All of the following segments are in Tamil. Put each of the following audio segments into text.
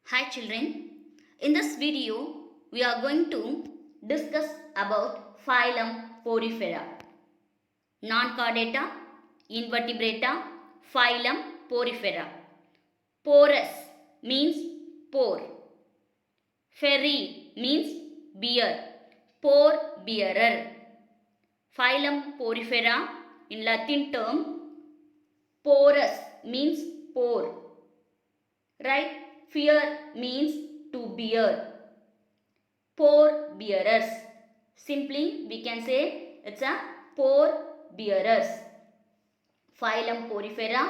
Hi children, in this video we are going to discuss about phylum Porifera, non-chordata, invertebrata, phylum Porifera. Porous means pore, ferri means beer, pore bearer. Phylum Porifera in Latin term, porous means pore, right? Fear means to bear. Pore bearers. Simply we can say it's a pore bearers. Phylum Porifera,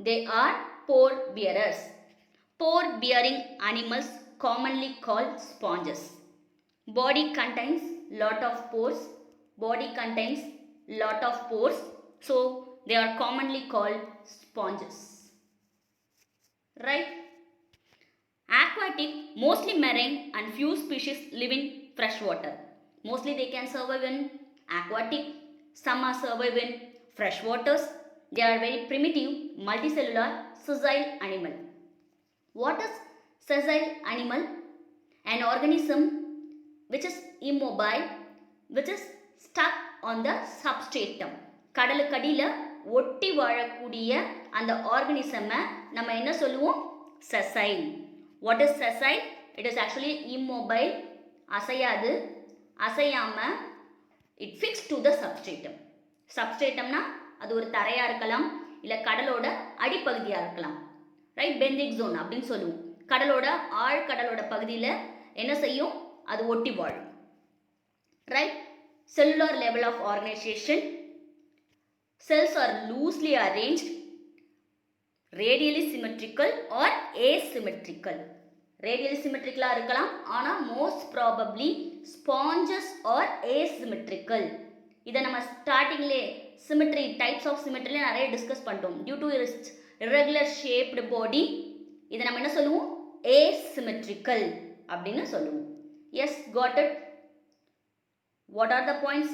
they are pore bearers. Pore bearing animals commonly called sponges. Body contains lot of pores. Body contains lot of pores. So they are commonly called sponges. Right? Aquatic, mostly marine and few species live in fresh water. Mostly they can survive in aquatic, some are survive in fresh waters. They are very primitive, multicellular, sessile animal. What is sessile animal? An organism which is immobile, which is stuck on the substratum. கடலுக்கடியில் ஒட்டி வாழக்கூடிய அந்த ஆர்கனிசமை நம்ம என்ன சொல்லுவோம்? sessile. What is sessile? It is actually immobile, அசையாது, அசையாம it fixed to the substratum. Substratumனா அது ஒரு தரையா இருக்கலாம், இல்ல கடலோட அடிப்பகுதியா இருக்கலாம். ரைட், பெந்திக் ஜோன் அப்படின்னு சொல்லுவோம். கடலோட ஆழ்கடலோட பகுதியில் என்ன செய்யும்? அது ஒட்டி வாழும். Right, cellular level of organization. Cells are loosely arranged, radially symmetrical or asymmetrical. Radially symmetrical இருக்கலாம், ஆனா most probably sponges are asymmetrical. இதை நம்ம ஸ்டார்டிங்லே symmetry, types of symmetry நிறைய டிஸ்கஸ் பண்ணிட்டோம். Due to irregular shaped body, இதை நம்ம என்ன சொல்லுவோம்? Asymmetrical அப்படின்னு சொல்லுவோம். Yes, got it? What are the points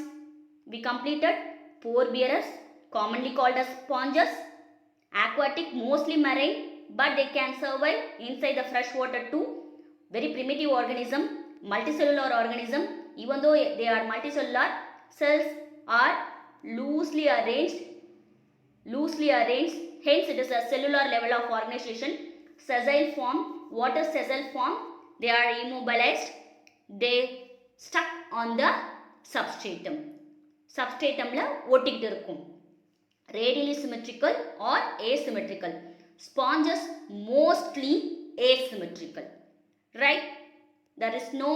we completed? Pore bearers, commonly called as sponges. Aquatic, mostly marine, but they can survive inside the fresh water too. Very primitive organism, multicellular organism. Even though they are multicellular, cells are loosely arranged. Hence it is a cellular level of organization. Sessile form. What is sessile form? They are immobilized. They stuck on the substratum. Substratumல ஒட்டிக்கிட்டு இருக்கும். Radially symmetrical or asymmetrical. Sponges mostly asymmetrical. Right? There is no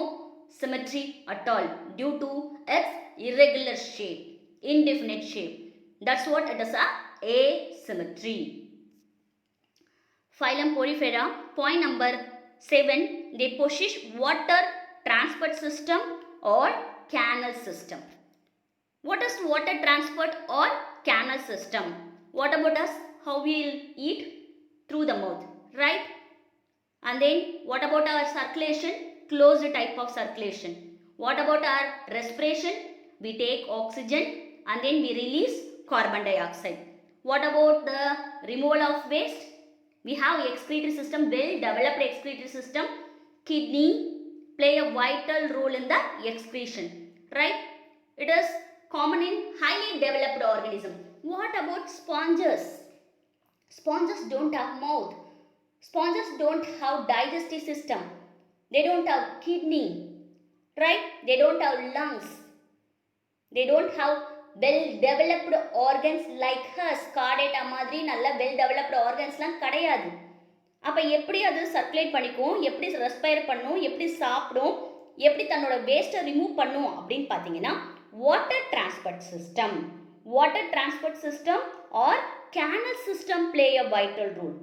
symmetry at all due to its irregular shape, indefinite shape. That's what it is, a asymmetry. Phylum Porifera, point number 7. They possess water transport system or canal system. What is water transport or canal system? What about us? How we will eat? Through the mouth, right? And then what about our circulation? Closed type of circulation. What about our respiration? We take oxygen and then we release carbon dioxide. What about the removal of waste? We have excretory system, well developed excretory system. Kidney play a vital role in the excretion, right? It is common in highly developed organism. What about sponges? Sponges don't have mouth. Sponges don't have digestive system. They don't have kidney, right? They don't have lungs. They don't have well developed organs like us. Chordata மாதிரி நல்ல well developed organsலாம் கிடையாது. அப்போ எப்படி அது சர்க்குலேட் பண்ணிக்கும், எப்படி ரெஸ்பயர் பண்ணும், எப்படி சாப்பிடும், எப்படி தன்னோட வேஸ்ட்டை ரிமூவ் பண்ணும் அப்படின்னு பார்த்தீங்கன்னா water transport system. Water transport system or canal system play a vital role.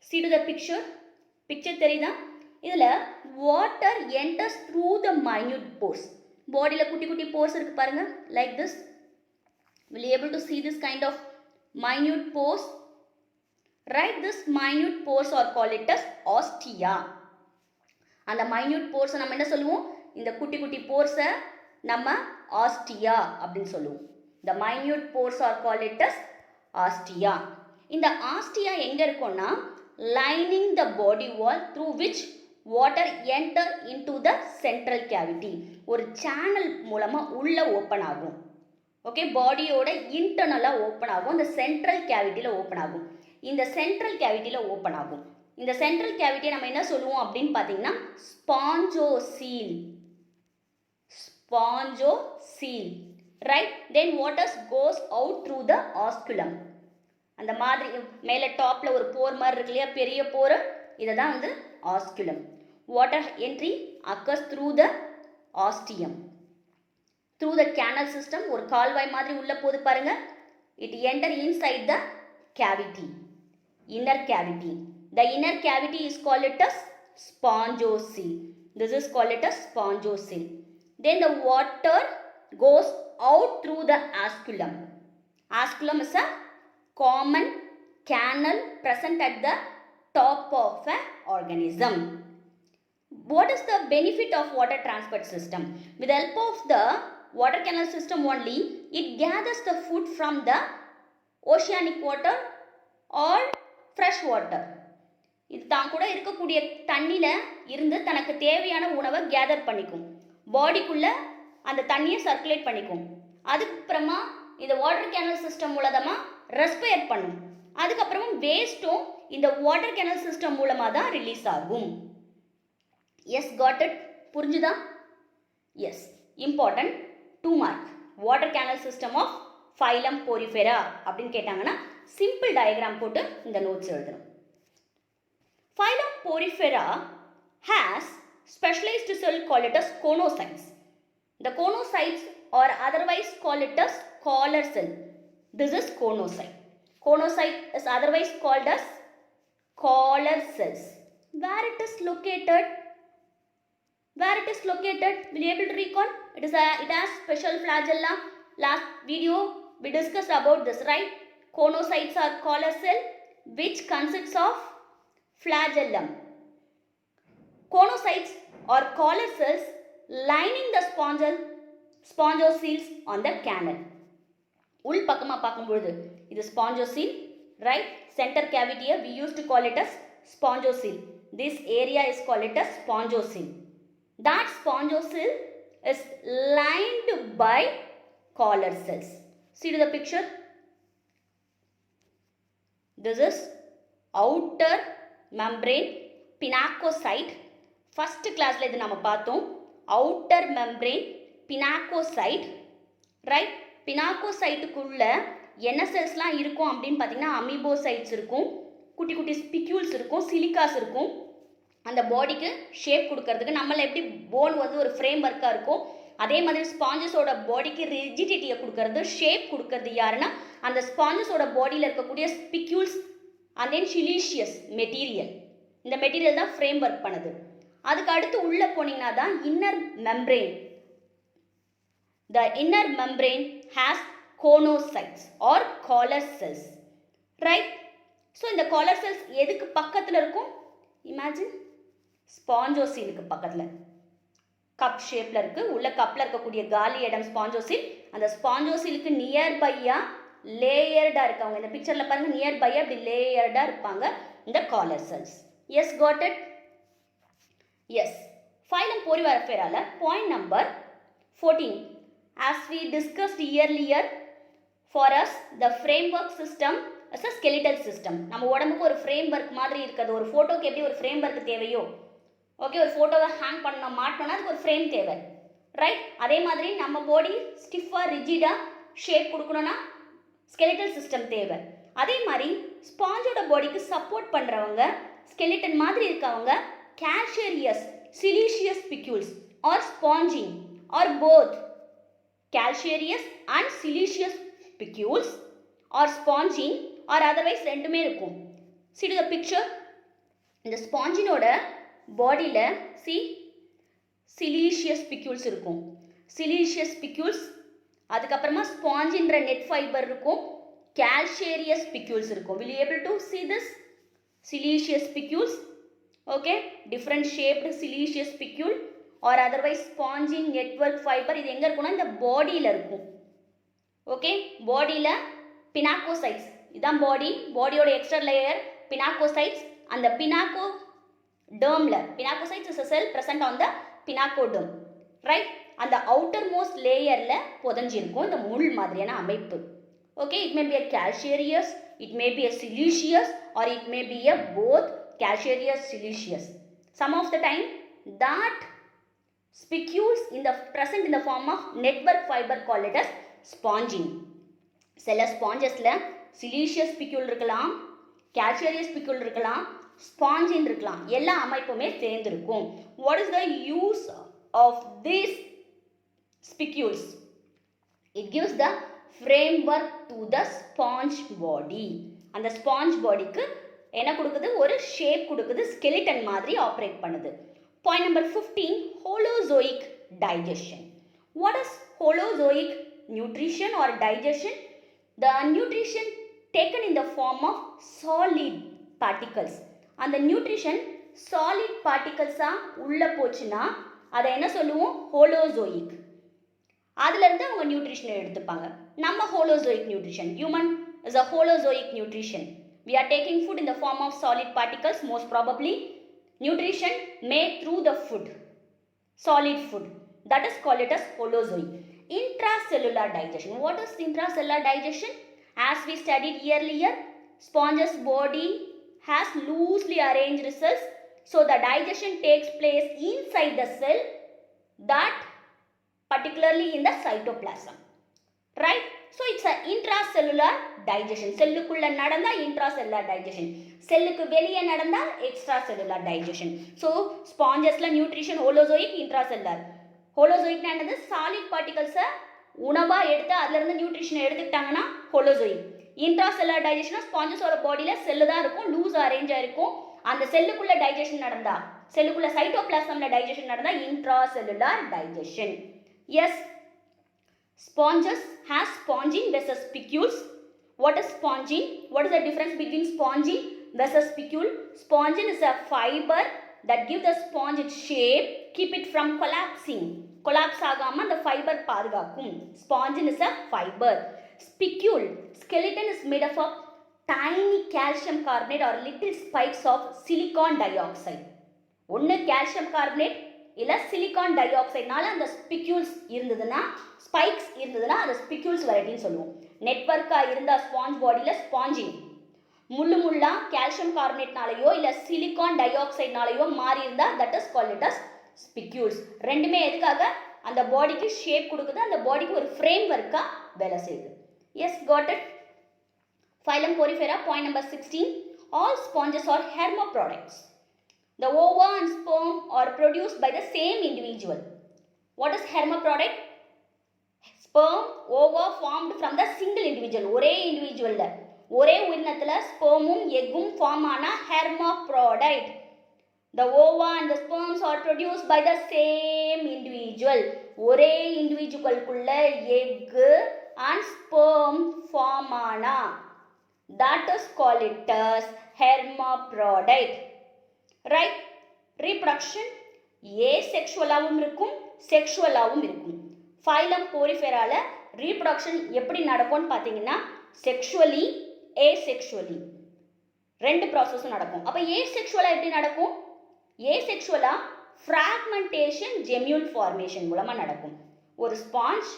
See to the picture. Picture தெரியுதா? இதில் water enters through the minute pores. பாடியில் குட்டி குட்டி pores இருக்கு பாருங்க, like this. Will you able to see this kind of minute pores? Right, this minute pores are called it as ostia. அந்த minute pores நம்ம என்ன சொல்லுவோம்? இந்த குட்டி குட்டி pores நம்ம ostia அப்படின்னு சொல்லுவோம். The minute pores are called it as ostia. இந்த ostia எங்க இருக்கும்னா lining the body wall through which water enter into the central cavity. ஒரு சேனல் மூலமாக உள்ளே ஓப்பன் ஆகும். ஓகே, பாடியோட இன்டர்னலாக ஓப்பன் ஆகும். இந்த சென்ட்ரல் கேவிட்டியில் ஓப்பன் ஆகும். இந்த சென்ட்ரல் கேவிட்டியில் ஓப்பன் ஆகும். இந்த சென்ட்ரல் கேவிட்டியை நம்ம என்ன சொல்லுவோம் அப்படின்னு பார்த்தீங்கன்னா spongocoel. Spongocoel, right. Then waters goes out through the osculum. அந்த மாதிரி மேலே டாப்பில் ஒரு போர் மாதிரி இருக்கு இல்லையா, பெரிய போர், இதை தான் வந்து osculum. Water entry occurs through the ostium, through the canal system. ஒரு கால்வாய் மாதிரி உள்ள போது பாருங்க. It enter inside the cavity, inner cavity. The inner cavity is called it as spongiocele. This is called it as spongiocele. Then the water goes out through the osculum. Osculum is a common canal present at the top of an organism. What is the benefit of water transport system? With the help of the water canal system only, it gathers the food from the oceanic water or fresh water. இது தான் கூட இருக்கக்கூடிய தண்ணியில் இருந்து தனக்கு தேவையான உணவை கேதர் பண்ணிக்கும், பாடிக்குள்ளே அந்த தண்ணியை சர்க்குலேட் பண்ணிக்கும். அதுக்கப்புறமா இந்த வாட்டர் கேனல் சிஸ்டம் மூலமாக ரெஸ்பயர் பண்ணும். அதுக்கப்புறமா வேஸ்ட்டும் இந்த வாட்டர் கேனல் சிஸ்டம் மூலமாக தான் ரிலீஸ் ஆகும். Yes, got it? புரிஞ்சுதா? Yes, important 2 mark. Water canal system of phylum Porifera அப்படின்னு கேட்டாங்கன்னா சிம்பிள் டயக்ராம் போட்டு இந்த நோட்ஸ் எழுதணும். Phylum Porifera has specialized cell called it as conocytes. The conocytes are otherwise called it as collar cell. This is conocyte. Conocyte is otherwise called as collar cells. Where it is located? Where it is located? Will you able to recall? It has special flagella. Last video we discussed about this, right? Conocytes are collar cell which consists of flagellum. Conocytes or collar cells lining the spongoceles on the canal. உள் பக்கமாக பார்க்கும்பொழுது இது spongiocele, right? Center cavity we used to call it as spongiocele. This area is called it as spongiocele. That spongiocele is lined by collar cells. See to the picture. This is outer membrane pinacocyte. First class இது நம்ம பார்த்தோம். outer membrane pinacocyte, right? பினாக்கோசைட்டுக்குள்ள என்ன செல்ஸ்லாம் இருக்கும் அப்படின்னு பார்த்தீங்கன்னா அமீபோசைட்ஸ் இருக்கும், குட்டி குட்டி ஸ்பிக்யூல்ஸ் இருக்கும், சிலிகாஸ் இருக்கும். அந்த பாடிக்கு ஷேப் கொடுக்கறதுக்கு நம்மள எப்படி போன் வந்து ஒரு ஃப்ரேம் ஒர்க்காக இருக்கும், அதே மாதிரி ஸ்பாஞ்சஸோட பாடிக்கு ரிஜிடிட்டியை கொடுக்கறது, ஷேப் கொடுக்கறது யாருன்னா அந்த ஸ்பாஞ்சஸோட பாடியில் இருக்கக்கூடிய ஸ்பிக்யூல்ஸ் அண்ட் தென் சிலீஷியஸ் மெட்டீரியல். இந்த மெட்டீரியல் தான் ஃப்ரேம் ஒர்க் பண்ணுது. அதுக்கு அடுத்து உள்ளே போனீங்கன்னா தான் inner membrane. The inner membrane has conocytes or collar cells, right? So இந்த collar cells எதுக்கு பக்கத்தில் இருக்கும்? Imagine ஸ்பாஞ்சோசீலுக்கு பக்கத்தில் கப் ஷேப்பில் இருக்குது. உள்ள கப்பில் இருக்கக்கூடிய காலி இடம் ஸ்பாஞ்சோசீல். அந்த ஸ்பாஞ்சோசீலுக்கு நியர்பையாக லேயர்டாக இருக்கவங்க இந்த பிக்சரில் பாருங்கள், நியர்பையாக அப்படி லேயர்டாக இருப்பாங்க இந்த collar cells. Yes, got it? Yes. Phylum Porifera point number 14. As we discussed earlier, for us the framework system is a skeletal system. நம்ம உடம்புக்கு ஒரு ஃப்ரேம்வொர்க் மாதிரி இருக்குது. ஒரு ஃபோட்டோக்கு எப்படி ஒரு ஃப்ரேம்வொர்க் தேவையோ, ஓகே, ஒரு ஃபோட்டோவை ஹேங் பண்ணணும் மாட்டோம்னா அதுக்கு ஒரு ஃப்ரேம் தேவை, ரைட்? அதே மாதிரி நம்ம பாடி ஸ்டிஃபாக ரிஜிடாக ஷேப் கொடுக்கணும்னா ஸ்கெலிட்டல் சிஸ்டம் தேவை. அதே மாதிரி ஸ்பாஞ்சோட பாடிக்கு சப்போர்ட் பண்ணுறவங்க ஸ்கெலிட்டன் மாதிரி இருக்கவங்க calcareous siliceous spicules or spongin or both. Calcareous and siliceous spicules or spongin or otherwise ரெண்டுமே இருக்கும். See to the picture. இந்த ஸ்பாஞ்சினோட பாடியில் siliceous spicules இருக்கும். siliceous spicules, அதுக்கப்புறமா ஸ்பாஞ்சின்ற நெட் ஃபைபர் இருக்கும், calcareous spicules இருக்கும். Will you able to see this? Siliceous spicules, okay, different shaped siliceous spicule or otherwise spongin network fiber. இது எங்கே இருக்கும்னா இந்த பாடியில் இருக்கும், ஓகே. பாடியில் பினாக்கோசைட்ஸ், இதுதான் பாடியோட எக்ஸ்ட்ரா லேயர் பினாக்கோசைட்ஸ். அந்த பினாக்கோ dermல. Pinacocytes is a cell present on the pinacoderm. Right? அந்த outermost layerல புதஞ்சிருக்கும் இந்த முள் மாதிரியான அமைப்பு. Okay, it may be a calcareous, it may be a siliceous, or it may be a both calcareous, siliceous. Some of the time that spicules present in the form of network fiber called it as spongin. சில spongesல siliceous spicule இருக்கலாம், calcareous spicule இருக்கலாம், spongin இருக்கலாம். எல்லா அமைப்புமே சேர்ந்திருக்கும். What is the use of these spicules? It gives the framework to the sponge body. அந்த sponge bodyக்கு என்ன கொடுக்குது? ஒரு shape கொடுக்குது, skeleton மாதிரி ஆப்ரேட் பண்ணுது. Point number 15, holozoic digestion. What is holozoic nutrition or digestion? The nutrition taken in the form of solid particles. அந்த nutrition solid particles உள்ள போச்சுன்னா அதை என்ன சொல்லுவோம்? holozoic. அதிலிருந்து அவங்க நியூட்ரிஷனை எடுத்துப்பாங்க. நம்ம holozoic nutrition, human is a holozoic nutrition. We are taking food in the form of solid particles, most probably nutrition made through the food, solid food. That is called it as holozoic. Intracellular digestion. What is intracellular digestion? As we studied earlier, sponge's body has loosely arranged cells, so the digestion takes place inside the cell, that particularly in the cytoplasm. Right? So it's a intracellular digestion. செல்லுக்குள்ள நடந்தா intracellular digestion, செல்லுக்கு வெளியே நடந்தா extracellular digestion. So spongesல nutrition holozoic, intracellular. holozoic என்னது? solid particles உணவா எடுத்து அதுல இருந்து நியூட்ரிஷனை எடுத்துக்கிட்டாங்கன்னா holozoic. intracellular digestion ஸ்பாஞ்சஸோட பாடியில செல்லு தான் இருக்கும், லூஸ் அரேஞ்சா இருக்கும். அந்த செல்லுக்குள்ள டைஜஷன் நடந்தா, செல்லுக்குள்ள சைட்டோபிளாசம்ல டைஜஷன் நடந்தா intracellular digestion. Yes, sponges has spongin versus spicules. What is spongin? What is the difference between spongin versus spicule? Spongin is a fiber that gives the sponge its shape, keep it from collapsing. Collapse ஆகாம அந்த ஃபைபர் பாதுகாக்கும். Spongin is a fiber. Spicule, skeleton is made up of tiny calcium carbonate or little spikes of silicon dioxide. ஒன்று calcium carbonate இல்ல silicon dioxideனால அந்த spicules இருந்ததுன்னா, ஸ்பைக்ஸ் இருந்ததுன்னா அது spicules வெரைட்டின்னு சொல்லுவோம். நெட்வொர்க்கா இருந்தா ஸ்பாஞ்ச் பாடியில ஸ்பாஞ்சிங், முள்ளு முள்ளா கால்சியம் கார்பனேட்னாலேயோ இல்ல சிலிகான் டை ஆக்சைட்னாலேயோ மாறி இருந்தா that is called it as spicules. ரெண்டுமே எதுக்காக? அந்த பாடிக்கு ஷேப் கொடுக்குது, அந்த பாடிக்கு ஒரு ஃப்ரேம் ஒர்க்கா வேலை செய்யுது. Yes, got it. Phylum Porifera, point number 16. All sponges are hermaphrodites. The ova and sperm are produced by the same individual. What is hermaphrodite? Sperm, ova formed from the single individual. ஒரே இண்டிவிஜுவல்ல, ஒரே உயிரினத்துல ஸ்பெர்மும் எக்கும் ஃபார்ம் ஆனா hermaphrodite. The ova and the sperms are produced by the same individual. ஒரே இண்டிவிஜுவல்குள்ள எக் and sperm ஃபார்ம் ஆனா that is called it as hermaphrodite. Right? Reproduction asexual-ஆவும் இருக்கும், sexual-ஆவும் இருக்கும். Phylum Porifera-ல reproduction எப்படி நடக்கும்னு பார்த்தீங்கன்னா sexually, asexually ரெண்டு ப்ராசஸும் நடக்கும். அப்போ asexual-ஆ எப்படி நடக்கும்? asexual-ஆ fragmentation gemule formation மூலமா நடக்கும். ஒரு ஸ்பாஞ்ச்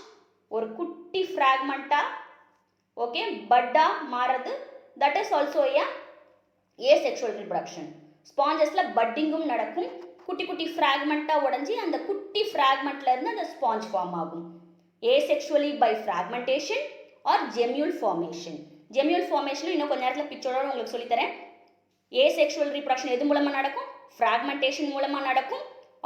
ஒரு குட்டி ஃப்ராக்மெண்ட்டா ஓகே பட்டா மாறது, that is also a asexual reproduction. ஸ்பாஞ்சஸ்ல பட்டிங்கும் நடக்கும், குட்டி குட்டி ஃப்ராக்மெண்ட்டா உடைஞ்சி அந்த குட்டி ஃப்ராக்மெண்ட்ல இருந்து அந்த ஸ்பாஞ்ச் ஃபார்ம் ஆகும். asexually by fragmentation or gemule formation. gemule formation இன்னும் கொஞ்ச நேரத்தில் பிக்சரோட உங்களுக்கு சொல்லித்தரேன். asexual reproduction எது மூலமா நடக்கும்? fragmentation மூலமா நடக்கும்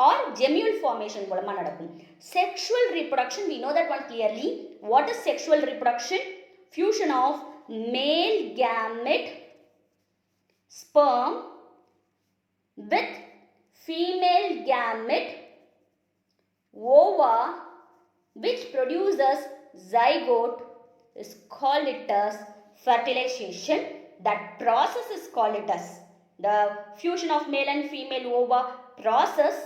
or gemule formation மூலமா நடக்கும். sexual reproduction, we know that one clearly. What is sexual reproduction? Fusion of male gamete sperm with female gamete ova which produces zygote is called it as fertilization. That process is called it as the fusion of male and female ova process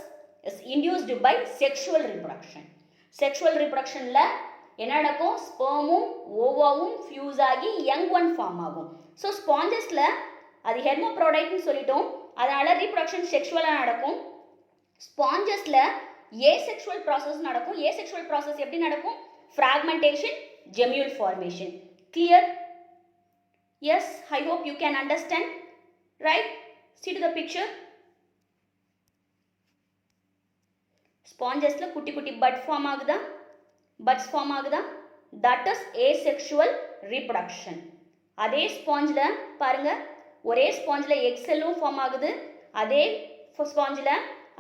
is induced by sexual reproduction. Sexual reproduction la என்ன நடக்கும்? ஸ்பெர்மும் ஓவாவும் ஃபியூஸ் ஆகி யங் ஒன் ஃபார்ம் ஆகும். ஸோ ஸ்பாஞ்சஸில் அது ஹெர்மோப்ரோடைட்னு சொல்லிட்டோம். அதனால ரீப்ரொடக்ஷன் செக்ஷுவலாக நடக்கும். ஸ்பாஞ்சஸில் ஏசெக்ஷுவல் ப்ராசஸ் நடக்கும். ஏசெக்ஷுவல் ப்ராசஸ் எப்படி நடக்கும்? Fragmentation, gemule formation. Clear? Yes, I hope you can understand. Right? See to the picture. Spongesல குட்டி குட்டி bud form ஆகுதா? buds form ஆகுதா? That is asexual reproduction. அதே ஸ்பாஞ்சில் பாருங்க, ஒரே ஸ்பாஞ்சில் எக் செல்லும் ஃபார்ம் ஆகுது. அதே ஸ்பாஞ்சில்,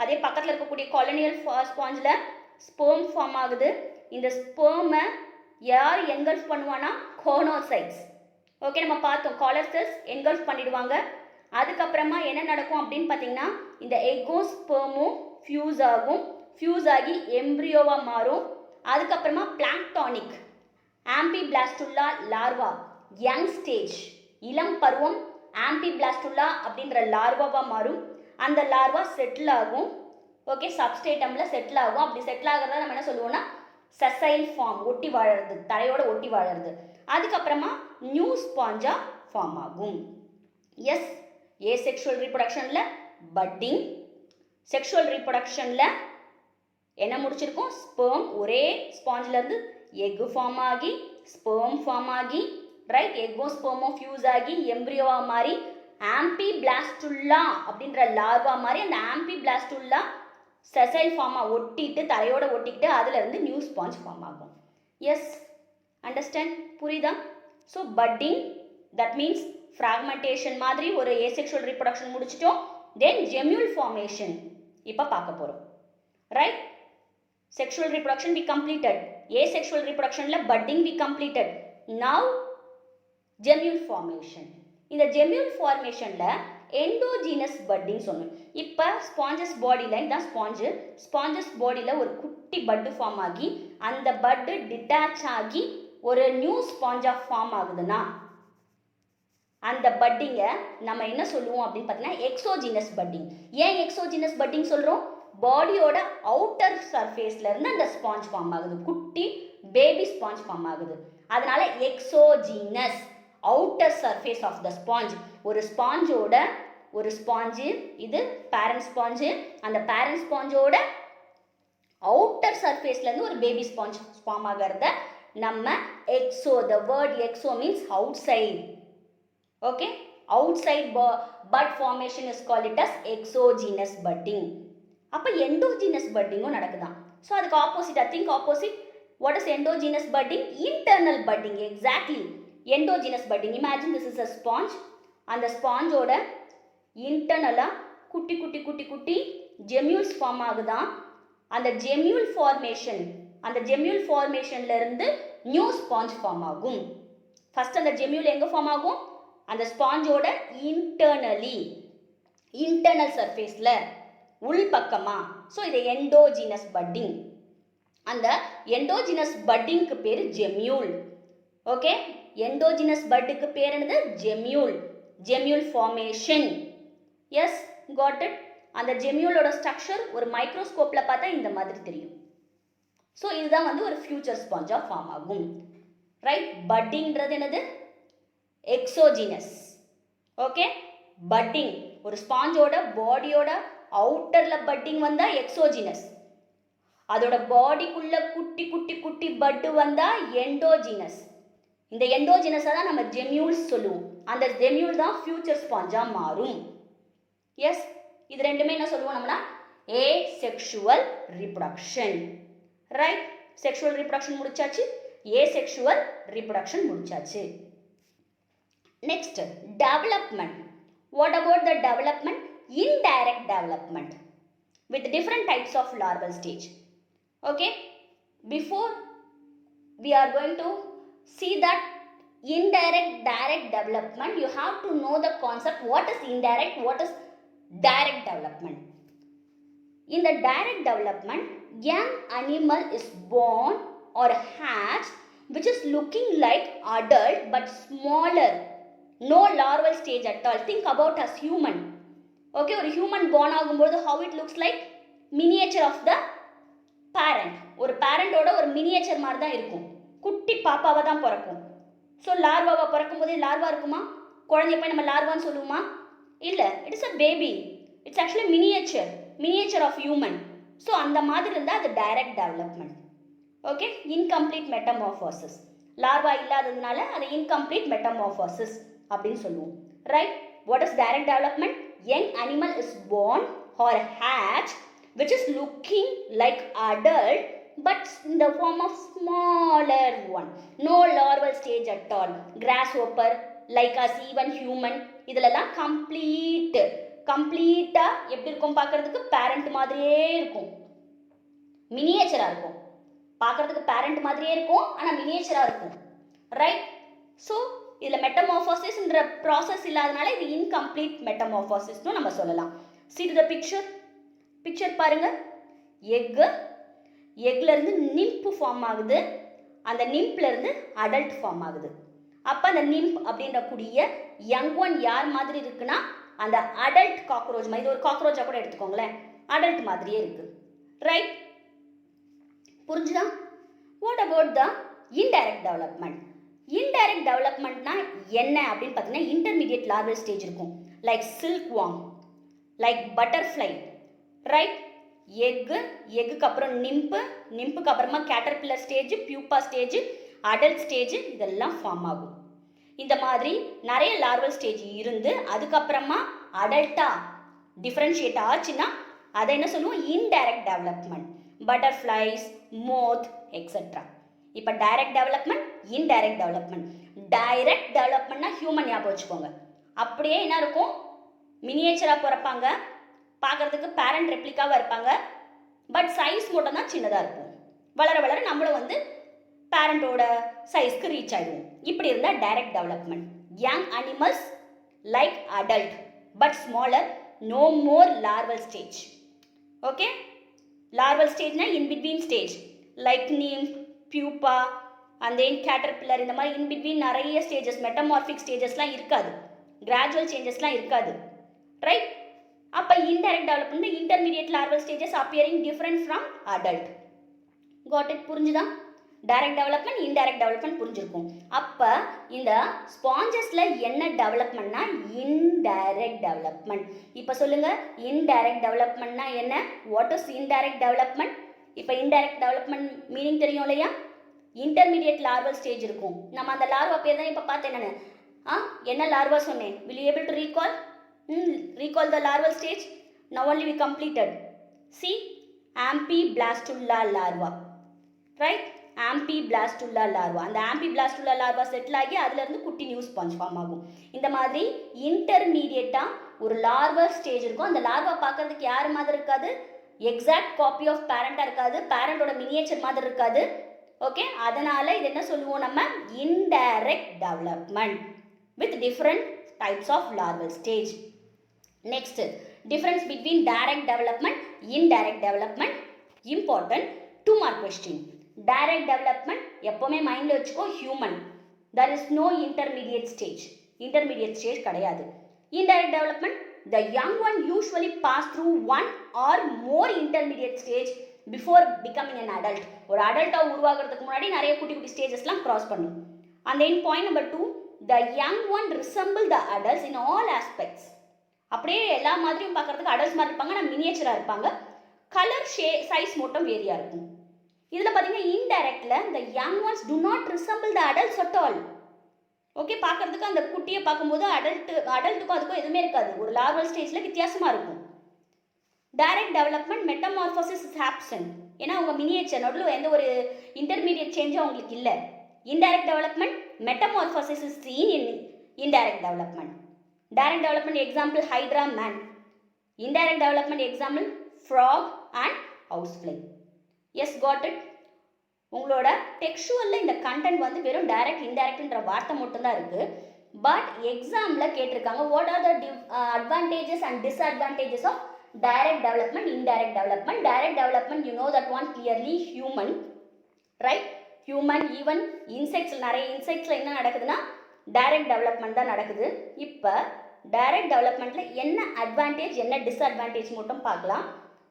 அதே பக்கத்தில் இருக்கக்கூடிய காலனியல் ஸ்பாஞ்சில் ஸ்பெர்ம் ஃபார்ம் ஆகுது. இந்த ஸ்பெர்மை யார் என்கல்ஃப் பண்ணுவானா? கோனோசைட்ஸ். ஓகே, நம்ம பார்த்தோம் காலர் செல்ஸ் என்கல்ஃப் பண்ணிடுவாங்க. அதுக்கப்புறமா என்ன நடக்கும் அப்படின்னு பார்த்தீங்கன்னா, இந்த எக்கும் ஸ்பெர்மும் ஃபியூஸ் ஆகும். ஃபியூஸ் ஆகி எம்ப்ரியோவாக மாறும். அதுக்கப்புறமா பிளாங்க்டானிக் ஆம்பிபிளாஸ்டுலா லார்வா, யங் ஸ்டேஜ், இளம் பருவம், ஆம்பிபிளாஸ்டுலா அப்படின்ற லார்வாவாக மாறும். அந்த லார்வா செட்டில் ஆகும். ஓகே, சப்ஸ்டேட்டமில் செட்டில் ஆகும். அப்படி செட்டில் ஆகிறதா நம்ம என்ன சொல்லுவோம்னா சசைல் ஃபார்ம், ஒட்டி வாழறது, தரையோட ஒட்டி வாழறது. அதுக்கப்புறமா நியூ ஸ்பாஞ்சா ஃபார்ம் ஆகும். எஸ், ஏசெக்ஷுவல் ரீப்ரொடக்ஷனில் பட்டிங், செக்ஷுவல் ரீப்ரொடக்ஷனில் என்ன முடிச்சிருக்கோம்? ஸ்பெர்ம் ஒரே ஸ்பாஞ்சிலேருந்து எக்கு ஃபார்ம் ஆகி ஸ்பெர்ம் ஃபார்ம் ஆகி, ரைட், எக்கும் ஸ்பெர்மும் ஃபியூஸ் ஆகி எம்ப்ரியோவாக மாறி ஆம்பிபிளாஸ்டுலா அப்படின்ற லார்வா மாதிரி அந்த ஆம்பிபிளாஸ்டுலா செசைல் ஃபார்மாக ஒட்டிட்டு தரையோட ஒட்டிக்கிட்டு அதுலேருந்து நியூ ஸ்பாஞ்ச் ஃபார்ம் ஆகும். Yes, understand? புரியுதா? So budding, that means fragmentation மாதிரி ஒரு ஏசெக்ஷுவல் ரீப்ரொடக்ஷன் முடிச்சிட்டோம். தென் ஜெம்யூல் ஃபார்மேஷன் இப்போ பார்க்க போகிறோம். Right, sexual reproduction we completed, asexual reproduction la budding we completed. Now gemule formation. இந்த gemule formation ல endogenous budding சொன்னோம். இப்போ sponges bodyல, இந்த sponges bodyல ஒரு குட்டி bud ஃபார்ம் ஆகி அந்த bud detach ஆகி ஒரு நியூ ஸ்பாஞ்சா ஃபார்ம் ஆகுதுன்னா அந்த பட்டிங்கை நம்ம என்ன சொல்லுவோம் அப்படின்னு பார்த்தீங்கன்னா எக்ஸோஜினஸ் பட்டிங். ஏன் எக்ஸோஜினஸ் பட்டிங் சொல்கிறோம்? பாடியோட அவுட்டர் சர்ஃபேஸ்ல இருந்து அந்த ஸ்பாஞ்ச் ஃபார்ம் ஆகுது, குட்டி பேபி ஸ்பாஞ்ச் ஃபார்ம் ஆகுது. அதனால exogenous, outer surface of the sponge. ஒரு ஸ்பாஞ்சோட ஒரு ஸ்பாஞ்சு, இது பேரண்ட் ஸ்பாஞ்சு, அந்த பேரண்ட் ஸ்பாஞ்சோட அவுட்டர் சர்ஃபேஸ்ல இருந்து ஒரு பேபி ஸ்பாஞ்ச் ஃபார்ம் ஆகிறத நம்ம exo, the word exo means outside. Okay, outside bud formation is called it as exogenous budding. அப்போ எண்டோஜினஸ் பட்டிங்கும் நடக்குதான். ஸோ அதுக்கு ஆப்போசிட்டாக, think opposite. What is endogenous budding? Internal budding. Exactly, endogenous budding. Imagine this is a sponge. அந்த ஸ்பாஞ்சோட இன்டர்னலாக குட்டி குட்டி குட்டி குட்டி ஜெம்யூல்ஸ் ஃபார்ம் ஆகுதான். அந்த ஜெம்யூல் ஃபார்மேஷன், அந்த ஜெம்யூல் ஃபார்மேஷன்லேருந்து நியூ ஸ்பாஞ்ச் ஃபார்ம் ஆகும். ஃபஸ்ட் அந்த ஜெம்யூல் எங்கே ஃபார்ம் ஆகும்? அந்த ஸ்பாஞ்சோட இன்டர்னலி, இன்டர்னல் சர்ஃபேஸில், உள் பக்கமா. ஸோ இது எண்டோஜினஸ் பட்டிங். அந்த எண்டோஜினஸ் பட்டிங்க்கு பேர் ஜெம்யூல். ஓகே, எண்டோஜினஸ் பட்டுக்கு பேர் என்னது? Gemmule. Gemmule formation. Yes, got it. அந்த ஜெம்யூலோட ஸ்ட்ரக்சர் ஒரு மைக்ரோஸ்கோப்பில் பார்த்தா இந்த மாதிரி தெரியும். ஸோ இதுதான் வந்து ஒரு ஃபியூச்சர் ஸ்பாஞ்சாக ஃபார்ம் ஆகும். ரைட், பட்டிங்கிறது என்னது? எக்ஸோஜினஸ். ஓகே, பட்டிங் ஒரு ஸ்பாஞ்சோட பாடியோட அவுட்டரில் பட்டிங் வந்தால் எக்ஸோஜினஸ், அதோட பாடிக்குள்ள குட்டி குட்டி குட்டி பட்டு வந்தால் எண்டோஜினஸ். இந்த எண்டோஜினஸை தான் நம்ம ஜெம்யூல்ஸ் சொல்லுவோம். அந்த ஜெம்யூல் தான் ஃபியூச்சர் ஸ்பாஞ்சாக மாறும். எஸ், இது ரெண்டுமே என்ன சொல்லுவோம் நம்மனா? Asexual reproduction. Right, sexual reproduction முடிச்சாச்சு, ஏசெக்ஷுவல் ரீப்ரொடக்ஷன் முடிச்சாச்சு. Next, development. What about the development? Indirect development with different types of larval stage. Okay, before we are going to see that indirect direct development, you have to know the concept what is indirect, what is direct development. In the direct development, young animal is born or hatched which is looking like adult but smaller. No larval stage at all. Think about as human. Okay, ஒரு human born ஆகும்போது how it looks like? Miniature of the parent. ஒரு parentோட ஒரு miniature மாதிரி தான் இருக்கும். குட்டி பாப்பாவை தான் பிறக்கும். ஸோ லார்வாவை பிறக்கும் போதே லார்வா இருக்குமா? குழந்தைய போய் நம்ம லார்வான்னு சொல்லுவோமா? இல்லை, it is a baby. It's actually miniature of human. So அந்த மாதிரி இருந்தால் அது direct development. Okay, incomplete metamorphosis. Larva இல்லாததுனால அது இன்கம்ப்ளீட் மெட்டமார்ஃபாசிஸ் அப்படின்னு சொல்லுவோம். Right? What is direct development? Young animal is born or hatch which is looking like adult but in the form of smaller one. No larval stage at all. Grasshopper, like us, even human, இதெல்லாம் கம்ப்ளீட்டாக எப்படி இருக்கும் பார்க்குறதுக்கு? பேரண்ட் மாதிரியே இருக்கும், மினியேச்சராக இருக்கும். பார்க்குறதுக்கு பேரண்ட் மாதிரியே இருக்கும், ஆனால் மினியேச்சராக இருக்கும். ரைட்? ஸோ இதில் மெட்டமார்ஃபாசிஸ்ன்ற ப்ராசஸ் இல்லாதனால இது இன்கம்ப்ளீட் மெட்டமார்ஃபாசிஸ்னு நம்ம சொல்லலாம். See the பிக்சர் பாருங்கள். எக்லேருந்து நிம்ப் ஃபார்ம் ஆகுது, அந்த நிம்ப்லேருந்து அடல்ட் ஃபார்ம் ஆகுது. அப்போ அந்த நிம்ப் அப்படின்ற கூடிய யங் ஒன் யார் மாதிரி இருக்குன்னா அந்த அடல்ட் காக்ரோச் மாதிரி. இது ஒரு காக்ரோச்சாக கூட எடுத்துக்கோங்களேன், அடல்ட் மாதிரியே இருக்குது. ரைட்? புரிஞ்சுதா? What about the indirect development? Indirect டெவலப்மெண்ட்னா என்ன அப்படின்னு பார்த்தீங்கன்னா, இன்டர்மீடியட் லார்வல் ஸ்டேஜ் இருக்கும். Like silk worm, like butterfly. Right? எக்குக்கு அப்புறம் நிம்புக்கு அப்புறமா caterpillar stage, pupa stage, adult stage, இதெல்லாம் ஃபார்ம் ஆகும். இந்த மாதிரி நிறைய லார்வல் ஸ்டேஜ் இருந்து அதுக்கப்புறமா அடல்ட்டாக டிஃப்ரென்ஷியேட் ஆச்சுன்னா அதை என்ன சொல்லுவோம்? Indirect development. Butterflies, moth, et cetera. இப்போ direct development, indirect development. Direct டெவலப்மெண்ட்னா ஹியூமன் ஞாபகம் வச்சுக்கோங்க. அப்படியே என்ன இருக்கும்? மினியேச்சராக பிறப்பாங்க, பார்க்குறதுக்கு பேரண்ட் ரெப்ளிக்காவாக இருப்பாங்க, பட் சைஸ் மட்டும் தான் சின்னதாக இருக்கும். வளர வளர நம்மளும் வந்து பேரண்டோட சைஸ்க்கு ரீச் ஆகிடுவோம். இப்படி இருந்தால் direct development. Young animals like adult but smaller, no more larval stage. Okay, larval ஸ்டேஜ்னா in between stage like nymph, pupa and then caterpillar. இந்த மாதிரி இன் பிட்வீன் நிறைய ஸ்டேஜஸ், மெட்டமார்பிக் ஸ்டேஜஸ்லாம் இருக்காது, கிராஜுவல் சேஞ்சஸ்லாம் இருக்காது. ரைட்? அப்போ indirect development, intermediate larval stages appearing different from adult. Got it? புரிஞ்சுதா? டைரக்ட் டெவலப்மெண்ட், இன்டைரக்ட் டெவலப்மெண்ட் புரிஞ்சிருக்கும். அப்போ இந்த ஸ்பாஞ்சஸில் என்ன டெவலப்மெண்ட்னா இன்டைரக்ட் டெவலப்மெண்ட். இப்போ சொல்லுங்கள், இன்டைரக்ட் டெவலப்மெண்ட்னா என்ன? What is indirect development? இப்போ இன்டைரக்ட் டெவலப்மெண்ட் மீனிங் தெரியும் இல்லையா? இன்டர்மீடியட் லார்வல் ஸ்டேஜ் இருக்கும். நம்ம அந்த லார்வா பேர் தான் இப்போ பார்த்தேன் நான். என்ன லார்வா சொன்னேன்? will you able to recall the larval stage? Now only we completed. See, Amphiblastula larva. Right? Amphiblastula larva. அந்த Amphiblastula larva செட்டில் ஆகி அதுலேருந்து குட்டி நியூ ஸ்பாஞ்ச் ஃபார்ம் ஆகும். இந்த மாதிரி இன்டர்மீடியட்டாக ஒரு லார்வல் ஸ்டேஜ் இருக்கும். அந்த லார்வா பார்க்கறதுக்கு யார் மாதிரி இருக்காது? எக்ஸாக்ட் காப்பி ஆஃப் பேரண்டாக இருக்காது, பேரண்டோட மினியேச்சர் மாதிரி இருக்காது. ஓகே, அதனால் இது என்ன சொல்லுவோம் நம்ம? Indirect development with different types of larval stage. Next, difference between direct development, indirect development. Important 2 mark question. Direct development எப்பவுமே மைண்ட்ல வச்சுக்கோ, human. There is no intermediate stage. Intermediate stage கிடையாது. Indirect development, the young one usually pass through one or more intermediate stage before becoming an adult. ஒரு adult-ஆ உருவாகிறதுக்கு முன்னாடி நிறைய குட்டி குட்டி ஸ்டேஜஸ்லாம் கிராஸ் பண்ணும். And then point number 2, the young one resemble the adults in all aspects. அப்படியே எல்லா மாதிரியும் பார்க்கறதுக்கு அடல்ட்ஸ் மாதிரி இருப்பாங்க, ஆனால் மினியேச்சராக இருப்பாங்க. கலர், சைஸ் மட்டும் வேரியாக இருக்கும். இதில் பார்த்தீங்கன்னா இன்டைரக்டில் the young ones do not resemble the adults at all. Okay, பார்க்கறதுக்கு அந்த குட்டியை பார்க்கும்போது அடல்ட்டுக்கும் அதுக்கும் எதுவுமே இருக்காது, ஒரு லார்வல் ஸ்டேஜில் வித்தியாசமாக இருக்கும். Direct development metamorphosis is absent. ஏன்னா அவங்க மினியேச்சர் நடுவில் எந்த ஒரு இன்டர்மீடியட் சேஞ்சும் அவங்களுக்கு இல்லை. Indirect development metamorphosis is seen in indirect development. Direct development example hydra, man. Indirect development example frog and housefly. Yes, got it? உங்களோட டெக்ஸ்டுவலில் இந்த கண்டென்ட் வந்து வெறும் டைரக்ட் இன்டைரக்ட்ன்ற வார்த்தை மட்டும்தான் இருக்குது. பட் எக்ஸாமில் கேட்டிருக்காங்க what are the advantages and disadvantages of direct development, indirect development. Direct development you know that one clearly human. Right? Human, even இன்செக்ட்ஸில் நிறைய இன்செக்ட்ஸில் என்ன நடக்குதுன்னா டைரக்ட் டெவலப்மெண்ட் தான் நடக்குது. இப்போ டைரக்ட் டெவலப்மெண்ட்டில் என்ன அட்வான்டேஜ் என்ன டிஸ்அட்வான்டேஜ் மட்டும் பார்க்கலாம்.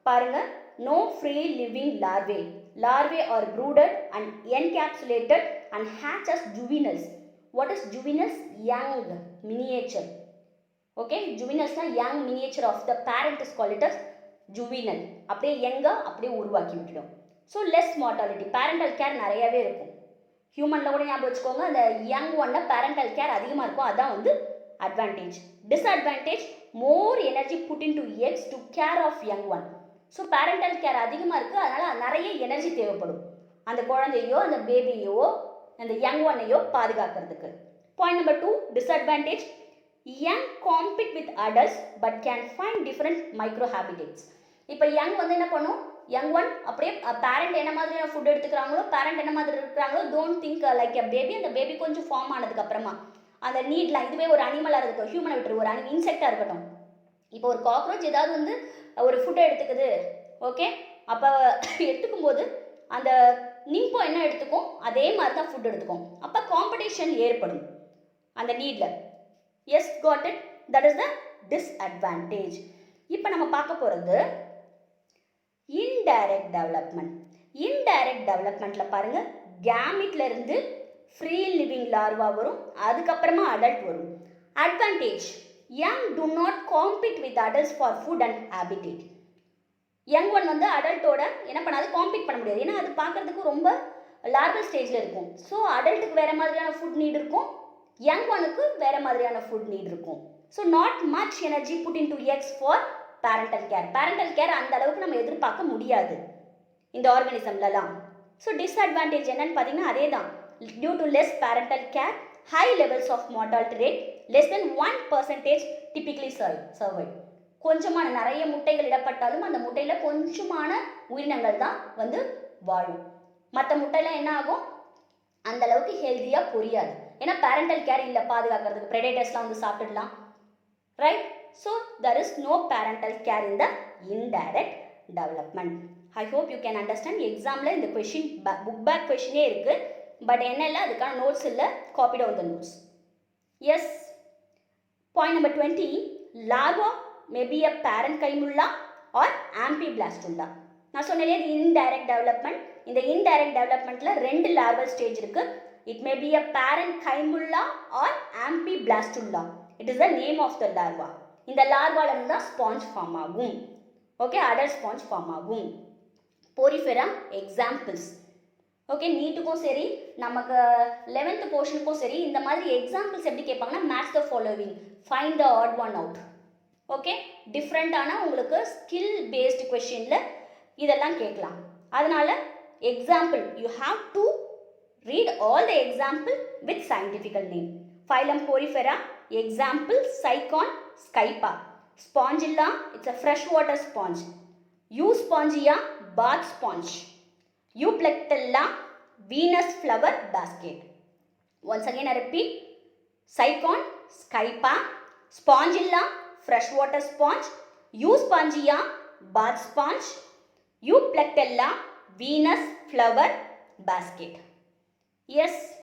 பாருங்கள், no free living larvae. Larvae are brooded and encapsulated and hatch as juveniles. What is juveniles? Young, miniature. Okay, ஜுவினல்ஸ்னா young miniature of the parent is called it as juvenile. அப்படியே யங்கா அப்படியே உருவாக்கி விட்டுடும். So less mortality, parental care நிறையவே இருக்கும். ஹியூமனில் கூட ஞாபகம் வச்சுக்கோங்க, அந்த யங் ஒன்ல பேரண்டல் கேர் அதிகமாக இருக்கும். அதான் வந்து advantage. Disadvantage, more energy put in to eggs to care of young one. So parental care அதிகமாக இருக்குது, அதனால் நிறைய எனர்ஜி தேவைப்படும் அந்த குழந்தையோ அந்த பேபியோ அந்த யங் ஒன்னையோ பாதுகாக்கிறதுக்கு. Point number 2, disadvantage, young compete with adults but can find different micro habitats. இப்போ யங் வந்து என்ன பண்ணும், யங் ஒன் அப்படியே பேரண்ட் என்ன மாதிரியான ஃபுட் எடுத்துக்கிறாங்களோ, பேரண்ட் என்ன மாதிரி இருக்கிறாங்களோ, don't think like a baby. அந்த பேபி கொஞ்சம் ஃபார்ம் ஆனதுக்கு அப்புறமா அந்த நீட்லாம், இதுவே ஒரு அனிமலாக இருக்கட்டும், ஹியூமனை விட்டுரு, ஒரு இன்செக்டாக இருக்கட்டும், இப்போ ஒரு காக்ரோச் ஏதாவது வந்து ஒரு ஃபுட்டை எடுத்துக்குது, ஓகே, அப்போ எடுத்துக்கும் போது அந்த நிம்போ என்ன எடுத்துக்கும், அதே மாதிரி தான் ஃபுட் எடுத்துக்கும். அப்போ காம்படிஷன் ஏற்படும் அந்த நீடில். Yes, got it, that is the disadvantage. இப்போ நம்ம பார்க்க போகிறது இன்டைரக்ட் டெவலப்மெண்ட். இன்டைரக்ட் டெவலப்மெண்ட்டில் பாருங்கள், கேமிட்ல இருந்து ஃப்ரீ லிவிங் லார்வா வரும், அதுக்கப்புறமா அடல்ட் வரும். Advantage, young to not compete with adults for food and habitat. Young one வந்து அடல்ட்டோட என்ன பண்ணாது, காம்பீட் பண்ண முடியாது. ஏன்னா அது பார்க்குறதுக்கு ரொம்ப லார்வல் ஸ்டேஜில் இருக்கும். ஸோ அடல்ட்டுக்கு வேறு மாதிரியான ஃபுட் நீட் இருக்கும், யங் ஒனுக்கு வேறு மாதிரியான ஃபுட் நீட் இருக்கும். So not much energy put in to X for parental care. Parental care அந்த அளவுக்கு நம்ம எதிர்பார்க்க முடியாது இந்த ஆர்கானிசம்லலாம். ஸோ டிஸ்அட்வான்டேஜ் என்னன்னு பார்த்தீங்கன்னா அதே தான். Due to less parental care, high levels of mortality rate, less than 1% typically survive. கொஞ்சமான நிறைய முட்டைகள் இடப்பட்டாலும் அந்த முட்டையில் கொஞ்சமான உயிரினங்கள் தான் வந்து வாழும். மற்ற முட்டையில் என்ன ஆகும், அந்த அளவுக்கு ஹெல்த்தியாக பொரியாது. ஏன்னா பேரண்டல் கேர் இல்லை பாதுகாக்கிறதுக்கு, ப்ரெடேட்டர்ஸ்லாம் வந்து சாப்பிட்டுடலாம், right? So there is no parental care in the indirect development. I hope you can understand. எக்ஸாமில் இந்த கொஷின் புக் பேக் கொஷினே இருக்குது, பட் என்ன இல்லை, அதுக்கான நோட்ஸ் இல்லை, copy down the notes. Yes, point number 20, larva may be a parenchymula or amphiblastula. நான் சொன்னேன் இது இன்டைரக்ட் டெவலப்மெண்ட். இந்த இன்டைரக்ட் டெவலப்மெண்ட்டில் 2 லார்வல் ஸ்டேஜ் இருக்குது. It may be a parenchymula or amphiblastula. It is the name of the larva. இந்த லார்வால இருந்து தான் ஸ்பாஞ்ச் ஃபார்ம் ஆகும், ஓகே, அடல்ட் ஸ்பாஞ்ச் ஃபார்ம் ஆகும். போரிஃபெரா எக்ஸாம்பிள்ஸ், ஓகே, நீட்டுக்கும் சரி நமக்கு 11th போர்ஷனுக்கும் சரி இந்த மாதிரி எக்ஸாம்பிள்ஸ் எப்படி கேட்பாங்கன்னா, match the following, find the odd one out, okay, டிஃப்ரெண்ட்டான உங்களுக்கு ஸ்கில் பேஸ்டு கொஷினில் இதெல்லாம் கேட்கலாம். அதனால் example you have to read all the example with scientifical name. Phylum Porifera, example Sycon Scypha. Spongilla, it's a fresh water sponge. Euspongia, bath sponge. Euplectella, Venus flower basket. Once again I repeat, Cycon, Skypa, Spongilla, freshwater sponge, Euspongia, bath sponge, Euplectella, Venus flower basket. Yes.